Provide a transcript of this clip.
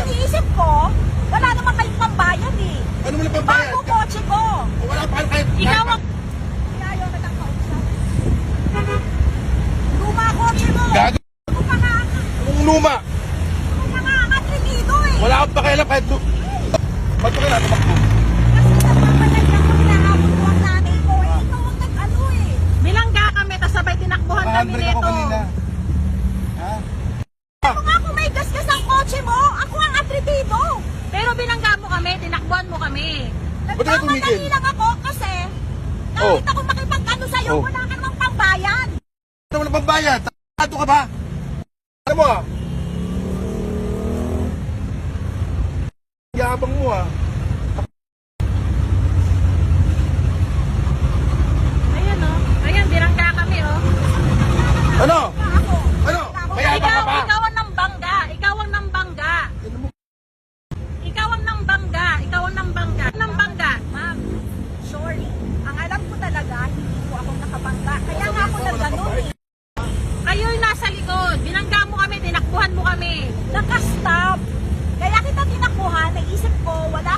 iniisip ko, wala naman kayong pambayad eh. Ano mo na pambayad? Bago kotse ko. Wala pa kahit... Ikaw ang... Ayaw na nagkausap. Luma kotse mo. Gago. Ano pa nga? Anong luma? Ano pa nga ang atribido eh. Wala akong pakialam kahit... Ba't ko kailangan tumakbo? Kasi nagpapalag ako, hinahabol ko ang nanay ko. Eh, ikaw ang nag-ano eh. Bilangga kami, tas sabay tinakbuhan kami 100 ako nito. kanina. Ha? Ako nga kung may gasgas ang kotse mo, ako ang atribido. Pero bilangga mo kami, tinakbuhan mo kami. Ba't ka tumigil? Nagmamadali lang ako kasi kahit ako makipag-ano sa'yo, Oh. wala ka namang pambayad. Ano mo na pambayad? Tato ka ba? Ano mo ah? Yabang mo ah. Ayan o. Ayan, bilangga kami o. Ano? Ako. Ano? Mayabang ka pa? Ikaw ang nambangga. Ikaw ang nambangga. Ikaw ang nambangga. Ikaw ang nambangga. Nambangga. Ma'am, sorry. Ang alam ko talaga, hindi ko ako nakabangga. Kaya nga ako nag-ganun eh. Kayo'y nasa likod. Bilangga mo kami, tinakbuhan mo kami. Naka-stop. Kaya kita tinakbuhan, naisip ko, wala